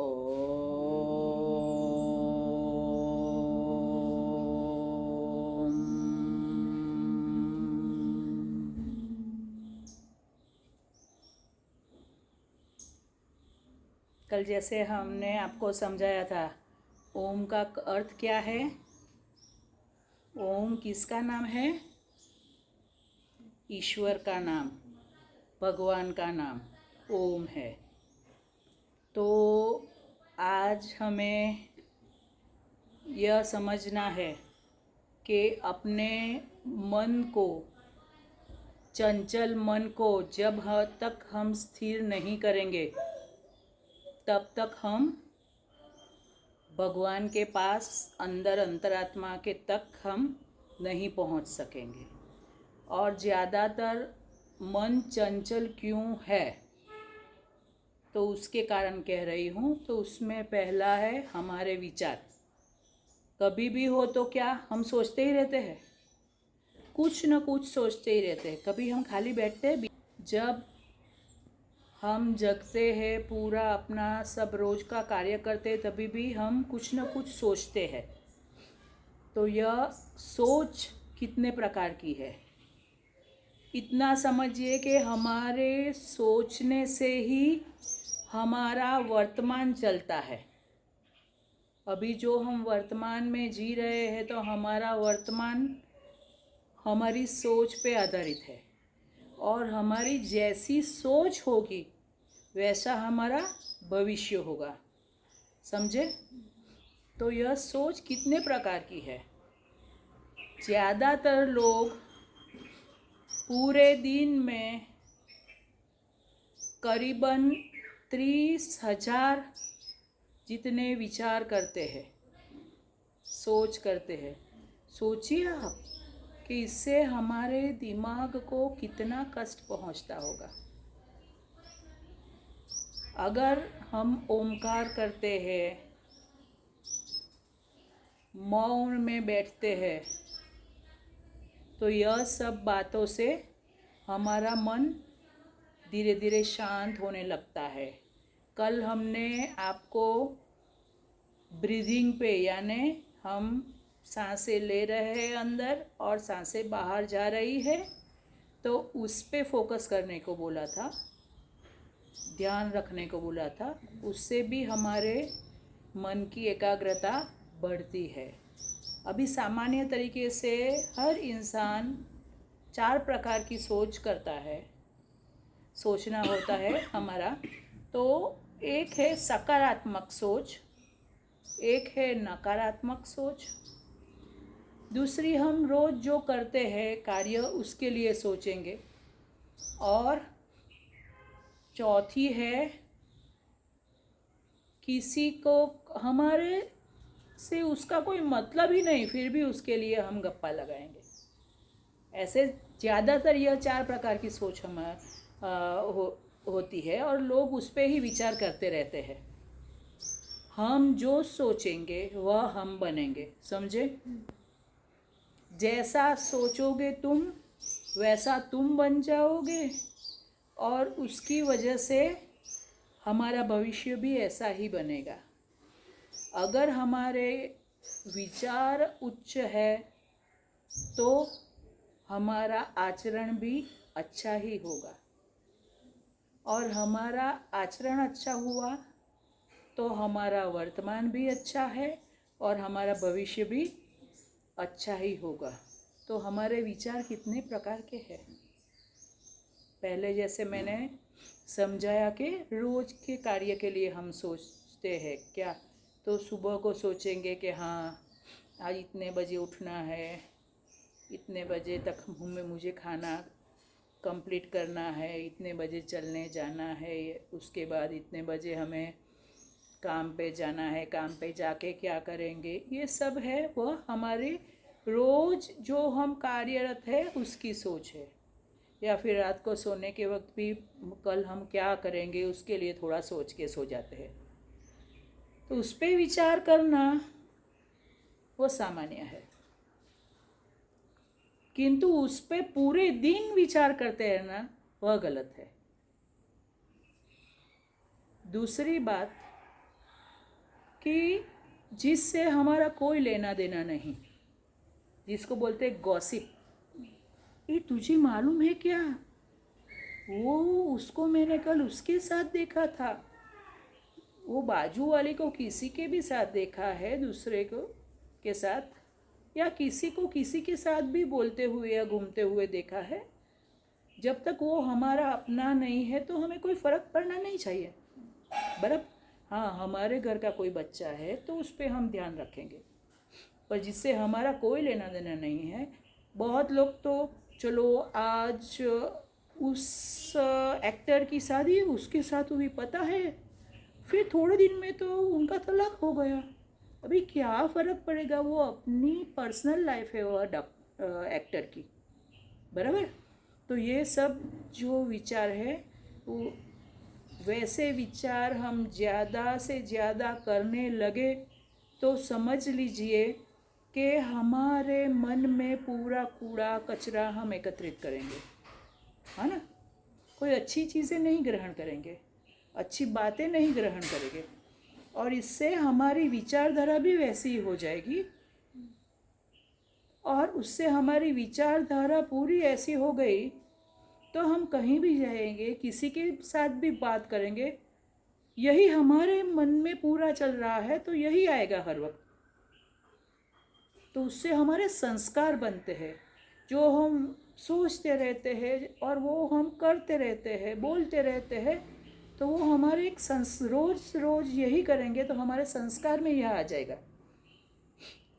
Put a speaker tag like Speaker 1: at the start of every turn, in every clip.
Speaker 1: ओम। कल जैसे हमने आपको समझाया था, ओम का अर्थ क्या है। ओम किसका नाम है? ईश्वर का नाम, भगवान का नाम ओम है। तो आज हमें यह समझना है कि अपने मन को, चंचल मन को जब तक हम स्थिर नहीं करेंगे तब तक हम भगवान के पास, अंदर अंतरात्मा के तक हम नहीं पहुंच सकेंगे। और ज़्यादातर मन चंचल क्यों है, तो उसके कारण कह रही हूँ। तो उसमें पहला है हमारे विचार। कभी भी हो तो क्या हम सोचते ही रहते हैं, कुछ न कुछ सोचते ही रहते हैं। कभी हम खाली बैठते हैं? जब हम जगते हैं, पूरा अपना सब रोज का कार्य करते हैं, तभी भी हम कुछ न कुछ सोचते हैं। तो यह सोच कितने प्रकार की है, इतना समझिए कि हमारे सोचने से ही हमारा वर्तमान चलता है। अभी जो हम वर्तमान में जी रहे हैं, तो हमारा वर्तमान हमारी सोच पे आधारित है। और हमारी जैसी सोच होगी वैसा हमारा भविष्य होगा। समझे? तो यह सोच कितने प्रकार की है। ज़्यादातर लोग पूरे दिन में करीबन 30,000 जितने विचार करते हैं, सोच करते हैं। सोचिए आप कि इससे हमारे दिमाग को कितना कष्ट पहुंचता होगा। अगर हम ओमकार करते हैं, मौन में बैठते हैं, तो यह सब बातों से हमारा मन धीरे धीरे शांत होने लगता है। कल हमने आपको ब्रीदिंग पे, यानी हम सांसें ले रहे हैं अंदर और सांसें बाहर जा रही है, तो उस पे फोकस करने को बोला था, ध्यान रखने को बोला था। उससे भी हमारे मन की एकाग्रता बढ़ती है। अभी सामान्य तरीके से हर इंसान 4 प्रकार की सोच करता है, सोचना होता है हमारा। तो एक है सकारात्मक सोच, एक है नकारात्मक सोच, दूसरी हम रोज जो करते हैं कार्य उसके लिए सोचेंगे, और चौथी है किसी को हमारे से उसका कोई मतलब ही नहीं, फिर भी उसके लिए हम गप्पा लगाएंगे। ऐसे ज़्यादातर यह 4 प्रकार की सोच होती है, और लोग उस पर ही विचार करते रहते हैं। हम जो सोचेंगे वह हम बनेंगे। समझे? जैसा सोचोगे तुम वैसा तुम बन जाओगे, और उसकी वजह से हमारा भविष्य भी ऐसा ही बनेगा। अगर हमारे विचार उच्च है तो हमारा आचरण भी अच्छा ही होगा, और हमारा आचरण अच्छा हुआ तो हमारा वर्तमान भी अच्छा है और हमारा भविष्य भी अच्छा ही होगा। तो हमारे विचार कितने प्रकार के हैं। पहले जैसे मैंने समझाया कि रोज के कार्य के लिए हम सोचते हैं क्या, तो सुबह को सोचेंगे कि हाँ आज इतने बजे उठना है, इतने बजे तक मुझे खाना कंप्लीट करना है, इतने बजे चलने जाना है, उसके बाद इतने बजे हमें काम पे जाना है, काम पे जाके क्या करेंगे, ये सब है वह हमारे रोज जो हम कार्यरत है उसकी सोच है। या फिर रात को सोने के वक्त भी कल हम क्या करेंगे उसके लिए थोड़ा सोच के सो जाते हैं। तो उस पर विचार करना वो सामान्य है, किंतु उस पर पूरे दिन विचार करते रहना वह गलत है। दूसरी बात, कि जिससे हमारा कोई लेना देना नहीं, जिसको बोलते हैं गॉसिप। ये तुझे मालूम है क्या, वो उसको मैंने कल उसके साथ देखा था, वो बाजू वाले को किसी के भी साथ देखा है, दूसरे को के साथ, या किसी को किसी के साथ भी बोलते हुए या घूमते हुए देखा है। जब तक वो हमारा अपना नहीं है तो हमें कोई फ़र्क पड़ना नहीं चाहिए, बराबर। हाँ, हमारे घर का कोई बच्चा है तो उस पर हम ध्यान रखेंगे, पर जिससे हमारा कोई लेना देना नहीं है। बहुत लोग तो चलो आज उस एक्टर की शादी उसके साथ हुई, पता है, फिर थोड़े दिन में तो उनका तलाक हो गया। अभी क्या फ़र्क पड़ेगा, वो अपनी पर्सनल लाइफ है वो एक्टर की, बराबर। तो ये सब जो विचार है वो, वैसे विचार हम ज़्यादा से ज़्यादा करने लगे तो समझ लीजिए कि हमारे मन में पूरा कूड़ा कचरा हम एकत्रित करेंगे, है ना। कोई अच्छी चीज़ें नहीं ग्रहण करेंगे, अच्छी बातें नहीं ग्रहण करेंगे, और इससे हमारी विचारधारा भी वैसी ही हो जाएगी। और उससे हमारी विचारधारा पूरी ऐसी हो गई तो हम कहीं भी जाएंगे, किसी के साथ भी बात करेंगे, यही हमारे मन में पूरा चल रहा है तो यही आएगा हर वक्त। तो उससे हमारे संस्कार बनते हैं, जो हम सोचते रहते हैं और वो हम करते रहते हैं, बोलते रहते हैं, तो वो हमारे एक रोज़ रोज़ यही करेंगे तो हमारे संस्कार में यह आ जाएगा।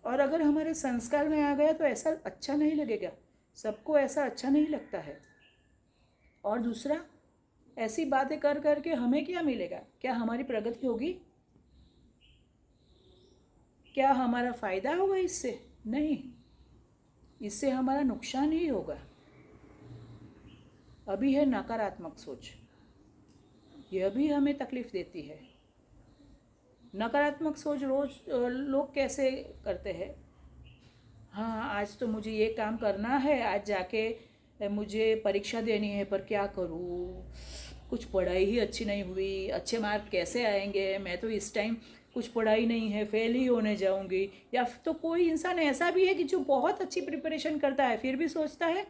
Speaker 1: और अगर हमारे संस्कार में आ गया तो ऐसा अच्छा नहीं लगेगा, सबको ऐसा अच्छा नहीं लगता है। और दूसरा, ऐसी बातें कर करके हमें क्या मिलेगा, क्या हमारी प्रगति होगी, क्या हमारा फ़ायदा होगा इससे? नहीं, इससे हमारा नुकसान ही होगा। अभी है नकारात्मक सोच, यह भी हमें तकलीफ़ देती है। नकारात्मक सोच रोज़ लोग कैसे करते हैं, हाँ आज तो मुझे ये काम करना है, आज जाके मुझे परीक्षा देनी है, पर क्या करूँ, कुछ पढ़ाई ही अच्छी नहीं हुई, अच्छे मार्क कैसे आएंगे, मैं तो इस टाइम कुछ पढ़ाई नहीं है, फेल ही होने जाऊंगी। या तो कोई इंसान ऐसा भी है कि जो बहुत अच्छी प्रिपरेशन करता है फिर भी सोचता है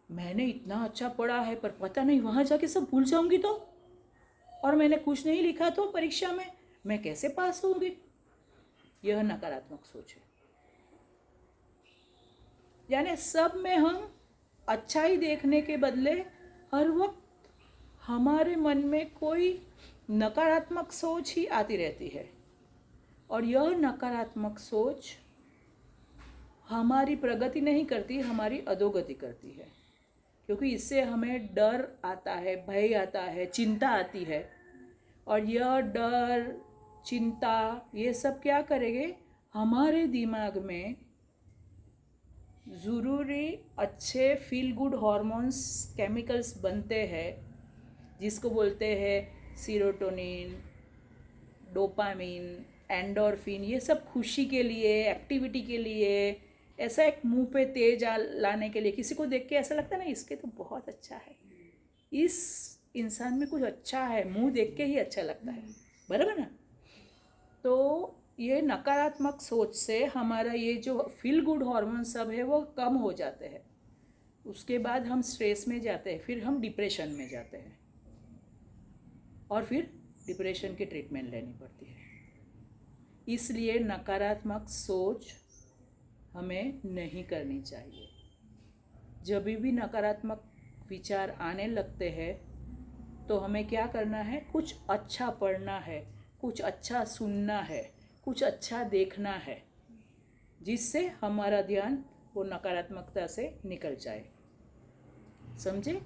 Speaker 1: मैंने इतना अच्छा पढ़ा है पर पता नहीं वहाँ जाके सब भूल जाऊंगी तो, और मैंने कुछ नहीं लिखा तो परीक्षा में मैं कैसे पास होंगी। यह नकारात्मक सोच है। यानी सब में हम अच्छाई देखने के बदले हर वक्त हमारे मन में कोई नकारात्मक सोच ही आती रहती है, और यह नकारात्मक सोच हमारी प्रगति नहीं करती, हमारी अधोगति करती है। क्योंकि इससे हमें डर आता है, भय आता है, चिंता आती है, और यह डर चिंता ये सब क्या करेंगे, हमारे दिमाग में ज़रूरी अच्छे फील गुड हार्मोन्स केमिकल्स बनते हैं, जिसको बोलते हैं सीरोटोनिन, डोपामिन, एंडोर्फिन। ये सब खुशी के लिए, एक्टिविटी के लिए, ऐसा एक मुंह पे तेज लाने के लिए। किसी को देख के ऐसा लगता है ना इसके तो बहुत अच्छा है, इस इंसान में कुछ अच्छा है, मुंह देख के ही अच्छा लगता है, बराबर ना। तो ये नकारात्मक सोच से हमारा ये जो फील गुड हार्मोन सब है वो कम हो जाते हैं। उसके बाद हम स्ट्रेस में जाते हैं, फिर हम डिप्रेशन में जाते हैं, और फिर डिप्रेशन की ट्रीटमेंट लेनी पड़ती है। इसलिए नकारात्मक सोच हमें नहीं करनी चाहिए। जब भी नकारात्मक विचार आने लगते हैं तो हमें क्या करना है, कुछ अच्छा पढ़ना है, कुछ अच्छा सुनना है, कुछ अच्छा देखना है, जिससे हमारा ध्यान वो नकारात्मकता से निकल जाए। समझे?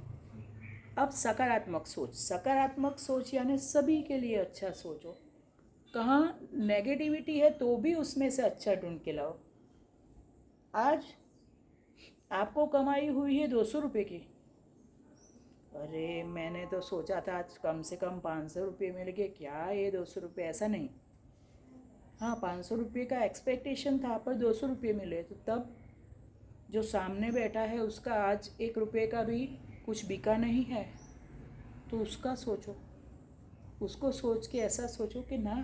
Speaker 1: अब सकारात्मक सोच, सकारात्मक सोच यानी सभी के लिए अच्छा सोचो। कहाँ नेगेटिविटी है तो भी उसमें से अच्छा ढूंढ के लाओ। आज आपको कमाई हुई है 200 रुपये की, अरे मैंने तो सोचा था आज कम से कम 500 रुपये मिल गए, क्या ये 200 रुपये, ऐसा नहीं। हाँ 500 रुपये का एक्सपेक्टेशन था पर 200 रुपये मिले, तो तब जो सामने बैठा है उसका आज 1 रुपये का भी कुछ बिका नहीं है, तो उसका सोचो, उसको सोच के ऐसा सोचो कि ना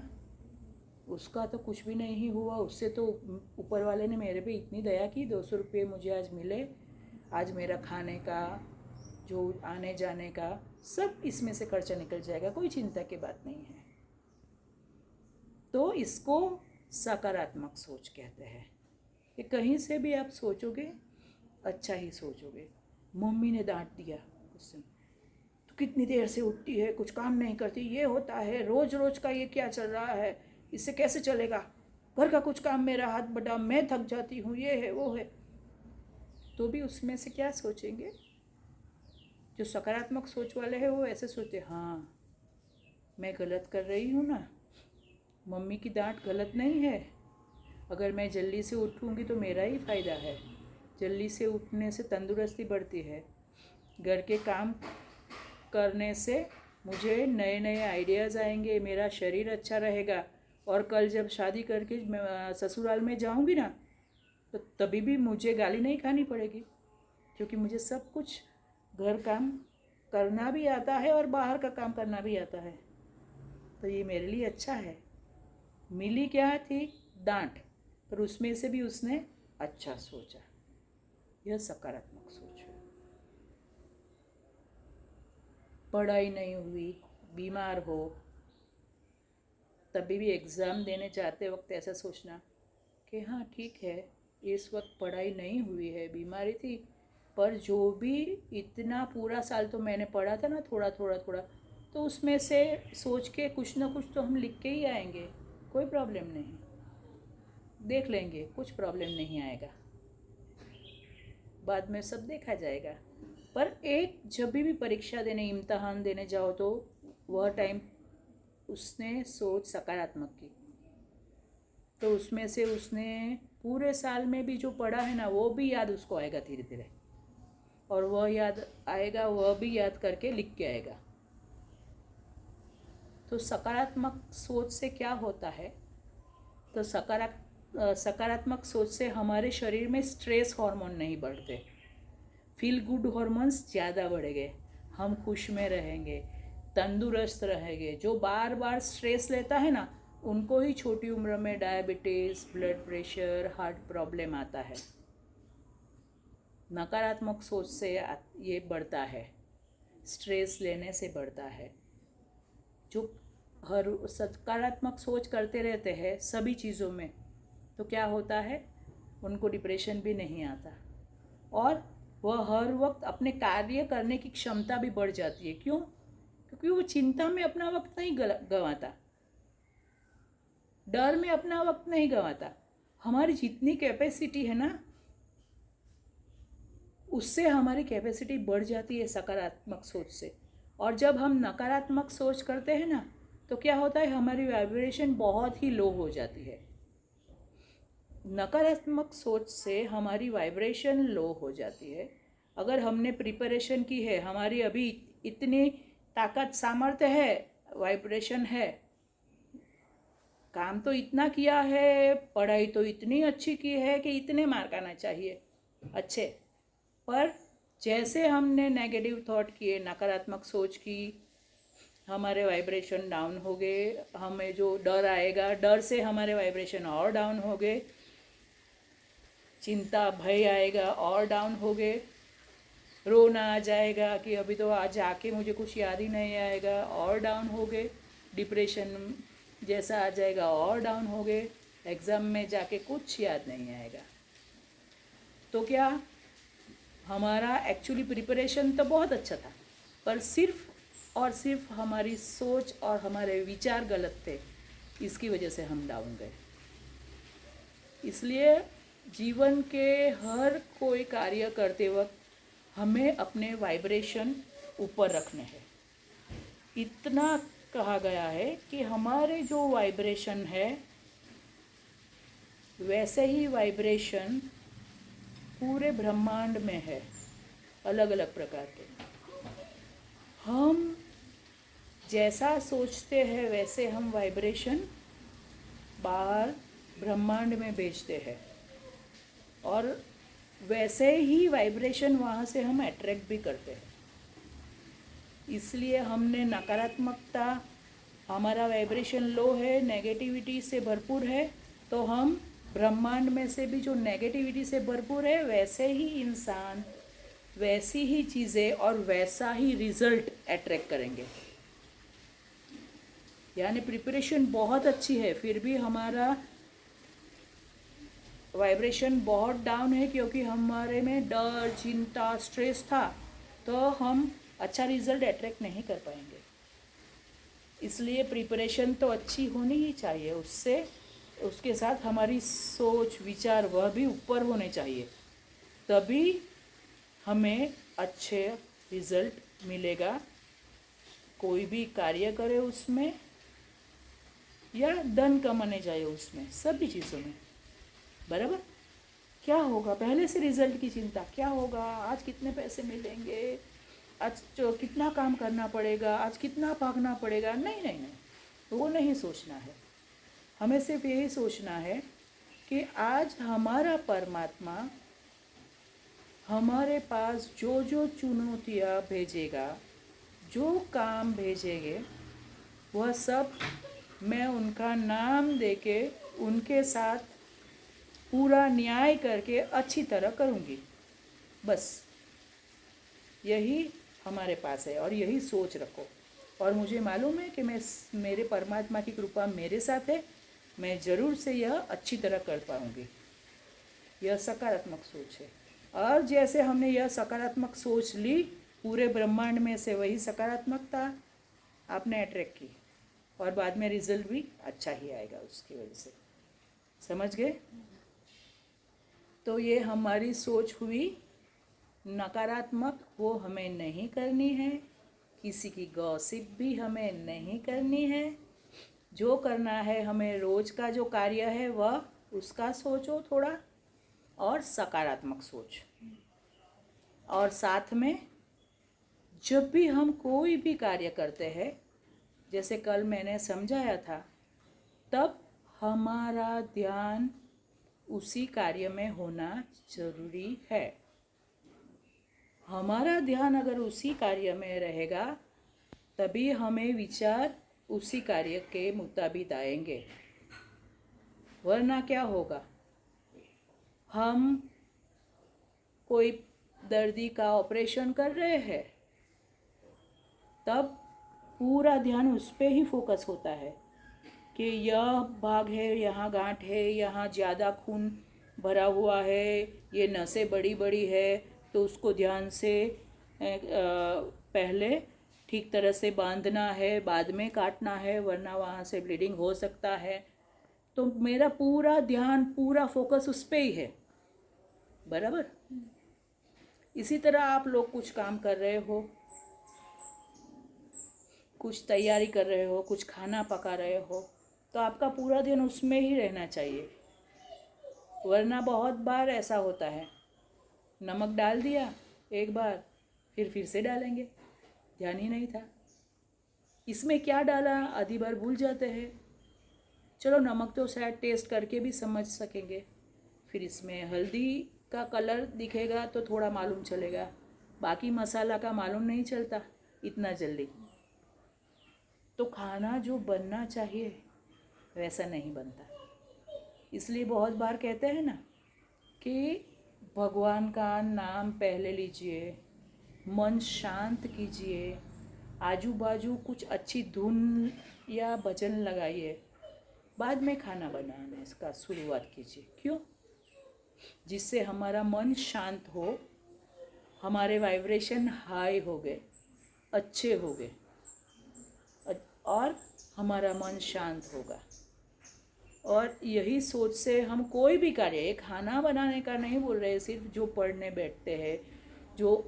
Speaker 1: उसका तो कुछ भी नहीं हुआ, उससे तो ऊपर वाले ने मेरे पे इतनी दया की, 200 रुपये मुझे आज मिले, आज मेरा खाने का, जो आने जाने का, सब इसमें से खर्चा निकल जाएगा, कोई चिंता की बात नहीं है। तो इसको सकारात्मक सोच कहते हैं कि कहीं से भी आप सोचोगे अच्छा ही सोचोगे। मम्मी ने डांट दिया उस दिन, तो कितनी देर से उठती है, कुछ काम नहीं करती, ये होता है, रोज रोज का ये क्या चल रहा है, इससे कैसे चलेगा, घर का कुछ काम मेरा हाथ बटा, मैं थक जाती हूँ, ये है वो है। तो भी उसमें से क्या सोचेंगे, जो सकारात्मक सोच वाले हैं वो ऐसे सोचते, हाँ मैं गलत कर रही हूँ ना, मम्मी की डांट गलत नहीं है, अगर मैं जल्दी से उठूँगी तो मेरा ही फ़ायदा है, जल्दी से उठने से तंदुरुस्ती बढ़ती है, घर के काम करने से मुझे नए नए आइडियाज़ आएंगे, मेरा शरीर अच्छा रहेगा, और कल जब शादी करके मैं ससुराल में जाऊंगी ना, तो तभी भी मुझे गाली नहीं खानी पड़ेगी, क्योंकि मुझे सब कुछ घर काम करना भी आता है और बाहर का काम करना भी आता है, तो ये मेरे लिए अच्छा है। मिली क्या थी, डांट, पर उसमें से भी उसने अच्छा सोचा, यह सकारात्मक सोच है। पढ़ाई नहीं हुई, बीमार हो, तभी भी एग्ज़ाम देने जाते वक्त ऐसा सोचना कि हाँ ठीक है, इस वक्त पढ़ाई नहीं हुई है, बीमारी थी, पर जो भी इतना पूरा साल तो मैंने पढ़ा था ना, थोड़ा थोड़ा थोड़ा, तो उसमें से सोच के कुछ ना कुछ तो हम लिख के ही आएंगे, कोई प्रॉब्लम नहीं, देख लेंगे, कुछ प्रॉब्लम नहीं आएगा, बाद में सब देखा जाएगा। पर एक जब भी परीक्षा देने, इम्तहान देने जाओ तो वह टाइम उसने सोच सकारात्मक की, तो उसमें से उसने पूरे साल में भी जो पढ़ा है ना, वो भी याद उसको आएगा धीरे धीरे, और वह याद आएगा, वह भी याद करके लिख के आएगा। तो सकारात्मक सोच से क्या होता है, तो सकारात्मक सोच से हमारे शरीर में स्ट्रेस हार्मोन नहीं बढ़ते, फील गुड हार्मोन्स ज़्यादा बढ़ेंगे, हम खुश में रहेंगे, तंदुरुस्त रहेंगे। जो बार बार स्ट्रेस लेता है ना, उनको ही छोटी उम्र में diabetes, blood pressure, heart problem आता है। नकारात्मक सोच से ये बढ़ता है, स्ट्रेस लेने से बढ़ता है। जो हर सकारात्मक सोच करते रहते हैं सभी चीज़ों में, तो क्या होता है, उनको डिप्रेशन भी नहीं आता, और वह हर वक्त अपने कार्य करने की क्षमता भी बढ़ जाती है। क्यों? क्योंकि वो चिंता में अपना वक्त नहीं गंवाता, डर में अपना वक्त नहीं गंवाता। हमारी जितनी कैपेसिटी है ना, उससे हमारी कैपेसिटी बढ़ जाती है सकारात्मक सोच से। और जब हम नकारात्मक सोच करते हैं ना, तो क्या होता है, हमारी वाइब्रेशन बहुत ही लो हो जाती है। नकारात्मक सोच से हमारी वाइब्रेशन लो हो जाती है। अगर हमने प्रिपरेशन की है, हमारी अभी इतनी ताकत सामर्थ्य है, वाइब्रेशन है, काम तो इतना किया है, पढ़ाई तो इतनी अच्छी की है कि इतने मार्क आना चाहिए अच्छे, पर जैसे हमने नेगेटिव थॉट किए, नकारात्मक सोच की, हमारे वाइब्रेशन डाउन हो गए। हमें जो डर आएगा, डर से हमारे वाइब्रेशन और डाउन हो गए, चिंता भय आएगा और डाउन हो गए, रोना आ जाएगा कि अभी तो आज आके मुझे कुछ याद ही नहीं आएगा, और डाउन हो गए, डिप्रेशन जैसा आ जाएगा और डाउन हो गए, एग्ज़ाम में जाके कुछ याद नहीं आएगा। तो क्या, हमारा एक्चुअली प्रिपरेशन तो बहुत अच्छा था, पर सिर्फ और सिर्फ हमारी सोच और हमारे विचार गलत थे, इसकी वजह से हम डाउन गए। इसलिए जीवन के हर कोई कार्य करते वक्त हमें अपने वाइब्रेशन ऊपर रखने हैं। इतना कहा गया है कि हमारे जो वाइब्रेशन है, वैसे ही वाइब्रेशन पूरे ब्रह्मांड में है, अलग अलग प्रकार के। हम जैसा सोचते हैं वैसे हम वाइब्रेशन बाहर ब्रह्मांड में भेजते हैं, और वैसे ही वाइब्रेशन वहाँ से हम अट्रैक्ट भी करते हैं। इसलिए हमने नकारात्मकता हमारा वाइब्रेशन लो है, नेगेटिविटी से भरपूर है, तो हम ब्रह्मांड में से भी जो नेगेटिविटी से भरपूर है वैसे ही इंसान, वैसी ही चीज़ें और वैसा ही रिजल्ट अट्रैक्ट करेंगे। यानी प्रिपरेशन बहुत अच्छी है, फिर भी हमारा वाइब्रेशन बहुत डाउन है क्योंकि हमारे में डर, चिंता, स्ट्रेस था, तो हम अच्छा रिजल्ट अट्रैक्ट नहीं कर पाएंगे। इसलिए प्रिपरेशन तो अच्छी होनी ही चाहिए, उससे उसके साथ हमारी सोच, विचार वह भी ऊपर होने चाहिए, तभी हमें अच्छे रिजल्ट मिलेगा। कोई भी कार्य करे उसमें, या धन कमाने जाए उसमें, सभी चीज़ों में, बराबर। क्या होगा, पहले से रिजल्ट की चिंता, क्या होगा, आज कितने पैसे मिलेंगे, आज कितना काम करना पड़ेगा, आज कितना भागना पड़ेगा, नहीं नहीं नहीं, वो नहीं सोचना है। हमें सिर्फ यही सोचना है कि आज हमारा परमात्मा हमारे पास जो जो चुनौतियाँ भेजेगा, जो काम भेजेंगे, वह सब मैं उनका नाम देके उनके साथ पूरा न्याय करके अच्छी तरह करूँगी। बस यही हमारे पास है और यही सोच रखो। और मुझे मालूम है कि मेरे परमात्मा की कृपा मेरे साथ है, मैं ज़रूर से यह अच्छी तरह कर पाऊँगी। यह सकारात्मक सोच है। और जैसे हमने यह सकारात्मक सोच ली, पूरे ब्रह्मांड में से वही सकारात्मकता आपने अट्रैक्ट की, और बाद में रिजल्ट भी अच्छा ही आएगा उसकी वजह से। समझ गए? तो ये हमारी सोच हुई नकारात्मक, वो हमें नहीं करनी है। किसी की गॉसिप भी हमें नहीं करनी है। जो करना है हमें, रोज का जो कार्य है वह उसका सोचो थोड़ा, और सकारात्मक सोच। और साथ में जब भी हम कोई भी कार्य करते हैं, जैसे कल मैंने समझाया था, तब हमारा ध्यान उसी कार्य में होना जरूरी है। हमारा ध्यान अगर उसी कार्य में रहेगा, तभी हमें विचार उसी कार्य के मुताबिक आएंगे। वरना क्या होगा, हम कोई दर्दी का ऑपरेशन कर रहे हैं, तब पूरा ध्यान उस पर ही फोकस होता है कि यह भाग है, यहाँ गांठ है, यहाँ ज़्यादा खून भरा हुआ है, ये नसें बड़ी बड़ी है, तो उसको ध्यान से पहले ठीक तरह से बांधना है, बाद में काटना है, वरना वहाँ से ब्लीडिंग हो सकता है। तो मेरा पूरा ध्यान, पूरा फोकस उस पर ही है, बराबर। इसी तरह आप लोग कुछ काम कर रहे हो, कुछ तैयारी कर रहे हो, कुछ खाना पका रहे हो, तो आपका पूरा दिन उसमें ही रहना चाहिए। वरना बहुत बार ऐसा होता है, नमक डाल दिया एक बार, फिर से डालेंगे, ध्यान ही नहीं था इसमें क्या डाला, आधी बार भूल जाते हैं। चलो नमक तो शायद टेस्ट करके भी समझ सकेंगे, फिर इसमें हल्दी का कलर दिखेगा तो थोड़ा मालूम चलेगा, बाकी मसाला का मालूम नहीं चलता इतना जल्दी। तो खाना जो बनना चाहिए वैसा नहीं बनता। इसलिए बहुत बार कहते हैं ना कि भगवान का नाम पहले लीजिए, मन शांत कीजिए, आजू बाजू कुछ अच्छी धुन या भजन लगाइए, बाद में खाना बनाने का शुरुआत कीजिए। क्यों? जिससे हमारा मन शांत हो, हमारे वाइब्रेशन हाई हो गए, अच्छे हो गए, और हमारा मन शांत होगा। और यही सोच से हम कोई भी कार्य, एक खाना बनाने का नहीं बोल रहे, सिर्फ जो पढ़ने बैठते हैं, जो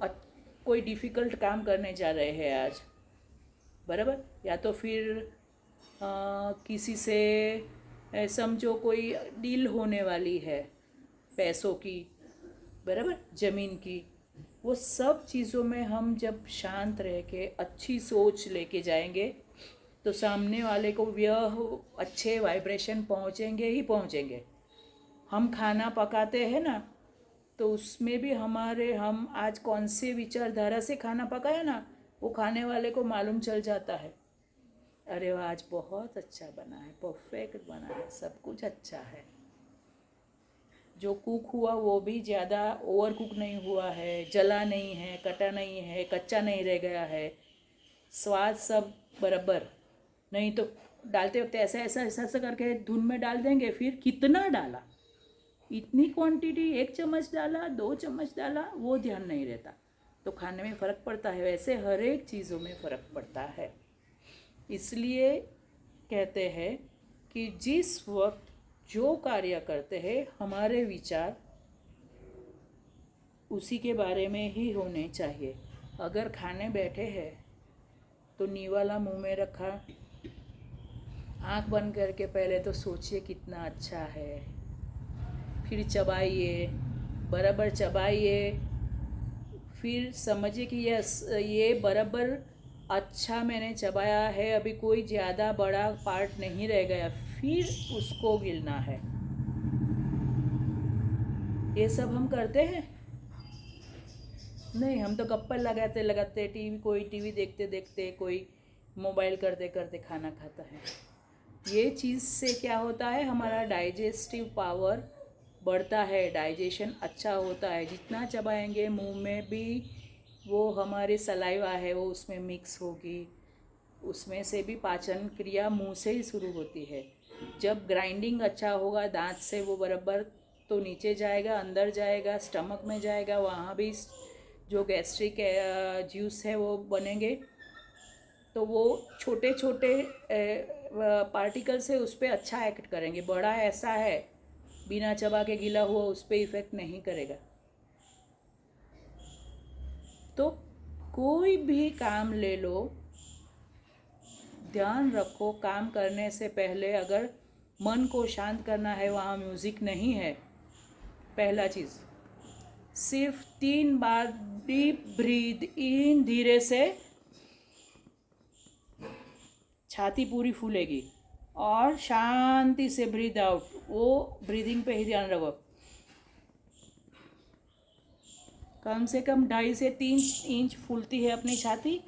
Speaker 1: कोई डिफ़िकल्ट काम करने जा रहे हैं आज, बराबर, या तो फिर किसी से समझो कोई डील होने वाली है पैसों की, बराबर, ज़मीन की, वो सब चीज़ों में हम जब शांत रह के अच्छी सोच लेके जाएंगे, तो सामने वाले को यह अच्छे वाइब्रेशन पहुँचेंगे ही पहुँचेंगे। हम खाना पकाते हैं ना, तो उसमें भी हम आज कौन से विचारधारा से खाना पकाया ना, वो खाने वाले को मालूम चल जाता है। अरे वाह आज बहुत अच्छा बना है, परफेक्ट बना है, सब कुछ अच्छा है। जो कुक हुआ वो भी ज़्यादा ओवर कुक नहीं हुआ है, जला नहीं है, कटा नहीं है, कच्चा नहीं रह गया है, स्वाद सब बराबर। नहीं तो डालते वक्त ऐसा ऐसा ऐसा ऐसा करके धुन में डाल देंगे, फिर कितना डाला, इतनी क्वांटिटी, 1 चम्मच डाला, 2 चम्मच डाला, वो ध्यान नहीं रहता, तो खाने में फ़र्क पड़ता है। वैसे हर एक चीज़ों में फ़र्क पड़ता है। इसलिए कहते हैं कि जिस वक्त जो कार्य करते हैं हमारे विचार उसी के बारे में ही होने चाहिए। अगर खाने बैठे हैं तो निवाला मुंह में रखा, आँख बंद करके पहले तो सोचिए कितना अच्छा है, फिर चबाइए, बराबर चबाइए, फिर समझिए कि ये बराबर अच्छा मैंने चबाया है, अभी कोई ज़्यादा बड़ा पार्ट नहीं रह गया, फिर उसको गिलना है। ये सब हम करते हैं नहीं, हम तो गप्पे लगाते लगाते कोई टीवी देखते देखते, कोई मोबाइल करते करते खाना खाता है। ये चीज़ से क्या होता है, हमारा डाइजेस्टिव पावर बढ़ता है, डाइजेशन अच्छा होता है। जितना चबाएंगे मुंह में भी वो हमारी सलाइवा है वो उसमें मिक्स होगी, उसमें से भी पाचन क्रिया मुंह से ही शुरू होती है। जब ग्राइंडिंग अच्छा होगा दांत से, वो बराबर तो नीचे जाएगा, अंदर जाएगा, स्टमक में जाएगा, वहाँ भी जो गैस्ट्रिक जूस है वो बनेंगे, तो वो छोटे छोटे पार्टिकल से उस पर अच्छा एक्ट करेंगे। बड़ा ऐसा है बिना चबा के गीला हुआ उस पर इफ़ेक्ट नहीं करेगा। तो कोई भी काम ले लो, ध्यान रखो काम करने से पहले अगर मन को शांत करना है, वहाँ म्यूज़िक नहीं है, पहला चीज़ सिर्फ 3 बार डीप ब्रीद इन, धीरे से छाती पूरी फूलेगी, और शांति से ब्रीद आउट, वो ब्रीदिंग पे ही ध्यान रखो। कम से कम 2.5 से 3 इंच फूलती है अपनी छाती,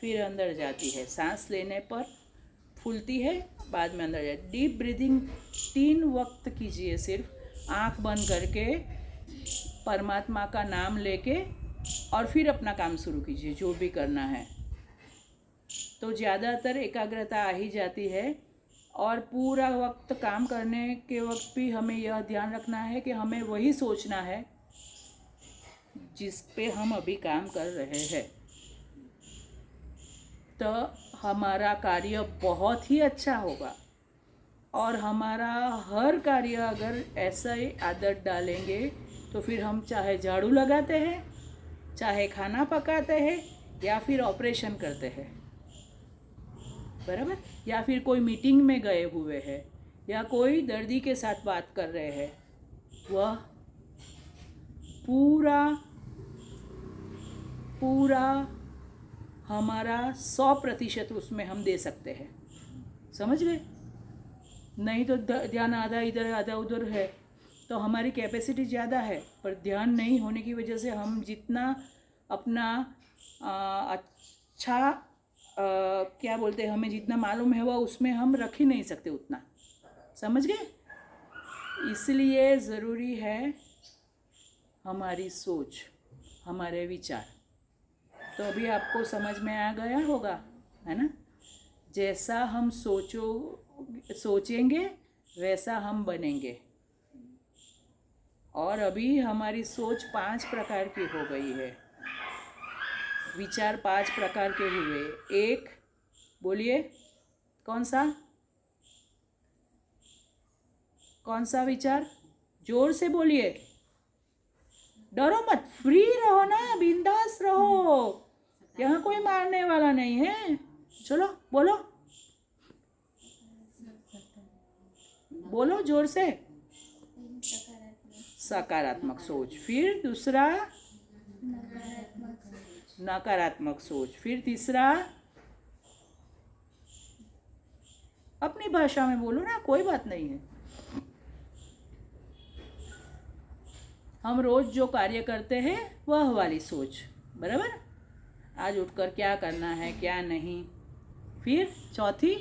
Speaker 1: फिर अंदर जाती है, सांस लेने पर फूलती है, बाद में अंदर जाती। डीप ब्रीदिंग 3 वक्त कीजिए, सिर्फ आँख बंद करके परमात्मा का नाम लेके, और फिर अपना काम शुरू कीजिए जो भी करना है। तो ज़्यादातर एकाग्रता आ ही जाती है। और पूरा वक्त काम करने के वक्त भी हमें यह ध्यान रखना है कि हमें वही सोचना है जिस पे हम अभी काम कर रहे हैं, तो हमारा कार्य बहुत ही अच्छा होगा। और हमारा हर कार्य अगर ऐसा ही आदत डालेंगे तो फिर हम चाहे झाड़ू लगाते हैं, चाहे खाना पकाते हैं, या फिर ऑपरेशन करते हैं, बराबर, या फिर कोई मीटिंग में गए हुए हैं, या कोई दर्दी के साथ बात कर रहे हैं, वह पूरा पूरा हमारा 100% उसमें हम दे सकते हैं। समझ गए? नहीं तो ध्यान आधा इधर आधा उधर है, तो हमारी कैपेसिटी ज़्यादा है, पर ध्यान नहीं होने की वजह से हम जितना अपना अच्छा क्या बोलते हैं, हमें जितना मालूम है वह उसमें हम रख ही नहीं सकते उतना। समझ गए? इसलिए ज़रूरी है हमारी सोच, हमारे विचार। तो अभी आपको समझ में आ गया होगा, है ना? जैसा हम सोचेंगे वैसा हम बनेंगे। और अभी हमारी सोच 5 प्रकार की हो गई है, विचार 5 प्रकार के हुए। एक बोलिए, कौन सा विचार? जोर से बोलिए, डरो मत, फ्री रहो ना, बिंदास रहो, यहाँ कोई मारने वाला नहीं है। चलो बोलो बोलो जोर से। सकारात्मक सोच। फिर दूसरा नकारात्मक सोच। फिर तीसरा, अपनी भाषा में बोलो ना, कोई बात नहीं है। हम रोज जो कार्य करते हैं वह वाली सोच, बराबर। आज उठकर क्या करना है क्या नहीं, फिर चौथी,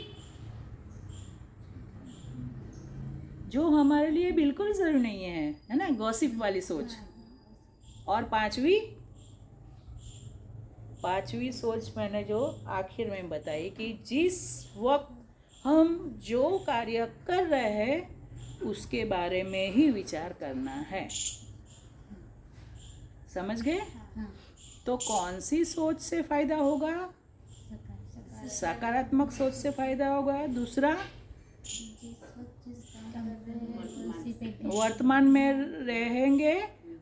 Speaker 1: जो हमारे लिए बिल्कुल ज़रूरी नहीं है ना, गॉसिप वाली सोच। और पांचवी सोच मैंने जो आखिर में बताई कि जिस वक्त हम जो कार्य कर रहे हैं उसके बारे में ही विचार करना है। समझ गए? तो कौन सी सोच से फायदा होगा? सकारात्मक सोच से फायदा होगा। दूसरा, वर्तमान में रहेंगे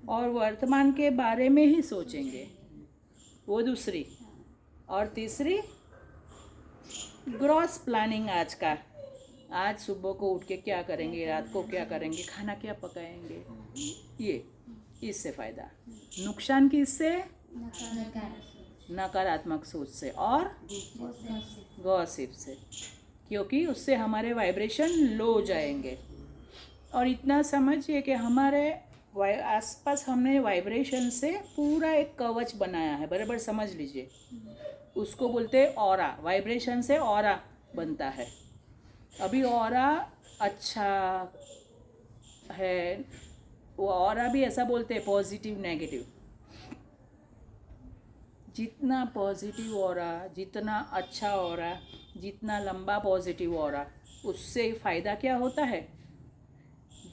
Speaker 1: और वर्तमान के बारे में ही सोचेंगे, वो दूसरी। और तीसरी, ग्रॉस प्लानिंग आज सुबह को उठ के क्या करेंगे, रात को क्या करेंगे, खाना क्या पकाएंगे, ये इससे फायदा। नुकसान किससे? नकारात्मक सोच से और गॉसिप से, क्योंकि उससे हमारे वाइब्रेशन लो हो जाएंगे। और इतना समझिए कि हमारे आसपास हमने वाइब्रेशन से पूरा एक कवच बनाया है, बराबर समझ लीजिए। उसको बोलते हैं ऑरा। वाइब्रेशन से ऑरा बनता है। अभी ऑरा अच्छा है, वो ऑरा भी ऐसा बोलते हैं पॉजिटिव नेगेटिव। जितना पॉजिटिव ऑरा, जितना अच्छा ऑरा, जितना लंबा पॉजिटिव ऑरा, उससे फ़ायदा क्या होता है?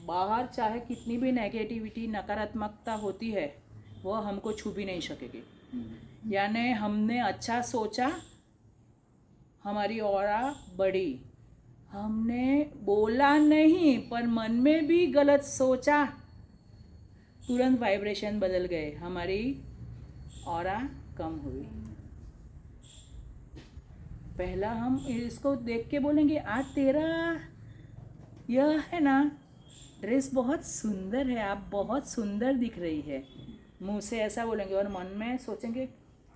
Speaker 1: बाहर चाहे कितनी भी नेगेटिविटी, नकारात्मकता होती है, वह हमको छू भी नहीं सकेगी। यानी हमने अच्छा सोचा, हमारी ऑरा बढ़ी। हमने बोला नहीं पर मन में भी गलत सोचा, तुरंत वाइब्रेशन बदल गए, हमारी ऑरा कम हुई। पहला हम इसको देख के बोलेंगे, आज तेरा यह है ना ड्रेस बहुत सुंदर है, आप बहुत सुंदर दिख रही है। मुंह से ऐसा बोलेंगे और मन में सोचेंगे,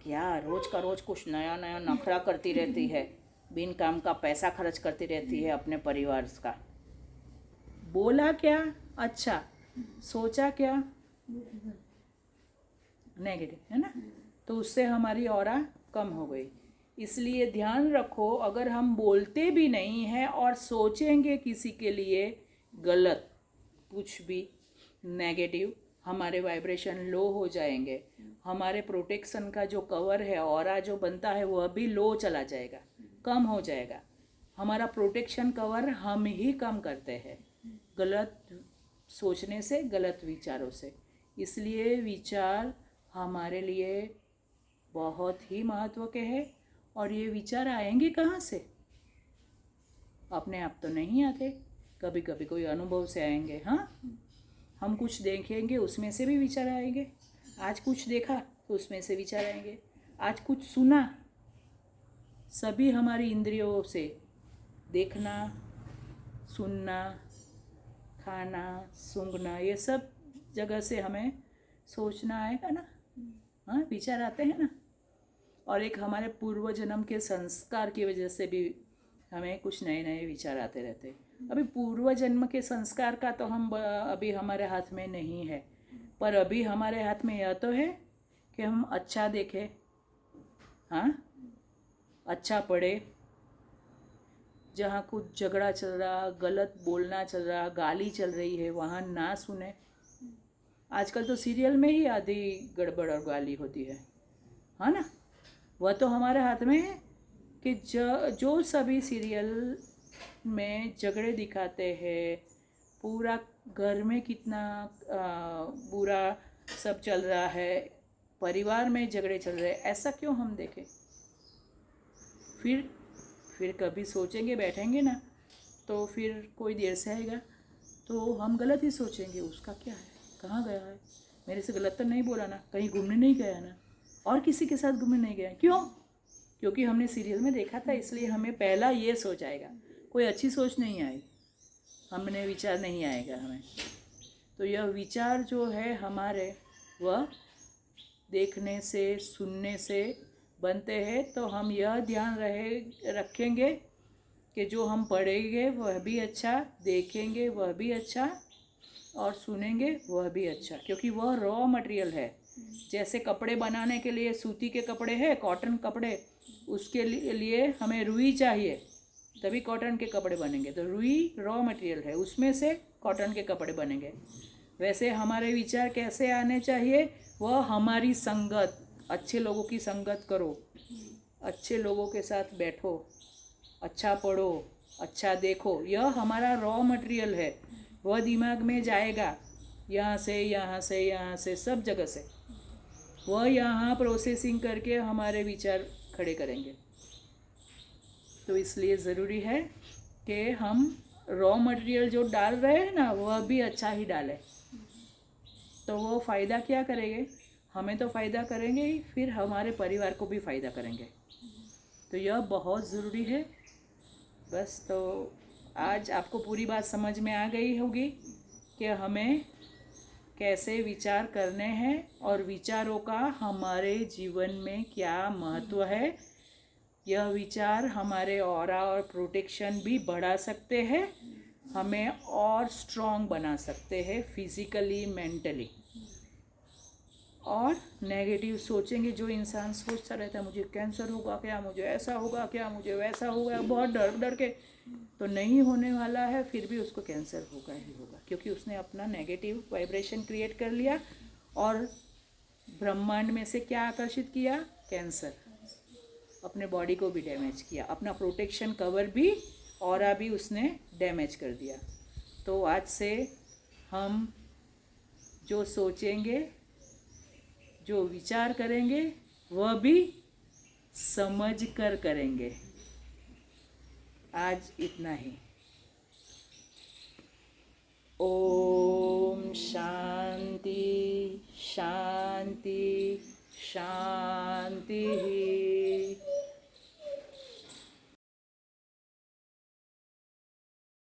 Speaker 1: क्या रोज का रोज कुछ नया नया नखरा करती रहती है, बिन काम का पैसा खर्च करती रहती है अपने परिवार का। बोला क्या अच्छा, सोचा क्या नेगेटिव, है ना? तो उससे हमारी ऑरा कम हो गई। इसलिए ध्यान रखो, अगर हम बोलते भी नहीं हैं और सोचेंगे किसी के लिए गलत कुछ भी नेगेटिव, हमारे वाइब्रेशन लो हो जाएंगे। हमारे प्रोटेक्शन का जो कवर है, ऑरा जो बनता है, वह भी लो चला जाएगा, कम हो जाएगा। हमारा प्रोटेक्शन कवर हम ही कम करते हैं गलत सोचने से, गलत विचारों से। इसलिए विचार हमारे लिए बहुत ही महत्व के हैं। और ये विचार आएंगे कहाँ से? अपने आप तो नहीं आते, कभी कभी कोई अनुभव से आएंगे। हाँ, हम कुछ देखेंगे उसमें से भी विचार आएंगे। आज कुछ देखा तो उसमें से विचार आएंगे। आज कुछ सुना, सभी हमारी इंद्रियों से देखना, सुनना, खाना, सूंघना, ये सब जगह से हमें सोचना आएगा ना। हाँ, विचार आते हैं ना। और एक हमारे पूर्व जन्म के संस्कार की वजह से भी हमें कुछ नए नए विचार आते रहते हैं। अभी पूर्व जन्म के संस्कार का तो हम अभी हमारे हाथ में नहीं है, पर अभी हमारे हाथ में यह तो है कि हम अच्छा देखें, हाँ, अच्छा पढ़े। जहाँ कुछ झगड़ा चल रहा, गलत बोलना चल रहा, गाली चल रही है, वहाँ ना सुने। आजकल तो सीरियल में ही आधी गड़बड़ और गाली होती है, हाँ ना। वह तो हमारे हाथ में है कि जो सभी सीरियल में झगड़े दिखाते हैं, पूरा घर में कितना बुरा सब चल रहा है, परिवार में झगड़े चल रहे हैं, ऐसा क्यों हम देखें? फिर कभी सोचेंगे, बैठेंगे ना, तो फिर कोई देर से आएगा तो हम गलत ही सोचेंगे, उसका क्या है, कहाँ गया है, मेरे से गलत तो नहीं बोला ना, कहीं घूमने नहीं गया ना, और किसी के साथ घूमने नहीं गया। क्यों? क्योंकि हमने सीरियल में देखा था, इसलिए हमें पहला ये सोच आएगा, कोई अच्छी सोच नहीं आई, हमने विचार नहीं आएगा हमें। तो यह विचार जो है हमारे, वह देखने से, सुनने से बनते हैं। तो हम यह ध्यान रखेंगे कि जो हम पढ़ेंगे वह भी अच्छा, देखेंगे वह भी अच्छा, और सुनेंगे वह भी अच्छा, क्योंकि वह रॉ मटेरियल है। जैसे कपड़े बनाने के लिए सूती के कपड़े हैं, कॉटन कपड़े, उसके लिए हमें रुई चाहिए, तभी कॉटन के कपड़े बनेंगे। तो रुई रॉ मटेरियल है, उसमें से कॉटन के कपड़े बनेंगे। वैसे हमारे विचार कैसे आने चाहिए? वह हमारी संगत, अच्छे लोगों की संगत करो, अच्छे लोगों के साथ बैठो, अच्छा पढ़ो, अच्छा देखो, यह हमारा रॉ मटेरियल है। वह दिमाग में जाएगा, यहाँ से यहाँ से यहाँ से सब जगह से, वह यहाँ प्रोसेसिंग करके हमारे विचार खड़े करेंगे। तो इसलिए ज़रूरी है कि हम रॉ मटेरियल जो डाल रहे हैं ना, वह भी अच्छा ही डालें। तो वो फ़ायदा क्या करेंगे? हमें तो फ़ायदा करेंगे ही, फिर हमारे परिवार को भी फ़ायदा करेंगे। तो यह बहुत ज़रूरी है। बस, तो आज आपको पूरी बात समझ में आ गई होगी कि हमें कैसे विचार करने हैं और विचारों का हमारे जीवन में क्या महत्व है। यह विचार हमारे ऑरा और प्रोटेक्शन भी बढ़ा सकते हैं, हमें और स्ट्रॉन्ग बना सकते हैं फिजिकली, मेंटली। और नेगेटिव सोचेंगे, जो इंसान सोचता रहता है मुझे कैंसर होगा क्या, मुझे ऐसा होगा क्या, मुझे वैसा होगा, बहुत डर डर के, तो नहीं होने वाला है, फिर भी उसको कैंसर होगा ही होगा, क्योंकि उसने अपना नेगेटिव वाइब्रेशन क्रिएट कर लिया और ब्रह्मांड में से क्या आकर्षित किया? कैंसर। अपने बॉडी को भी डैमेज किया, अपना प्रोटेक्शन कवर भी, ऑरा भी उसने डैमेज कर दिया। तो आज से हम जो सोचेंगे, जो विचार करेंगे, वह भी समझ कर करेंगे। आज इतना ही। ओम शांति शांति शांति।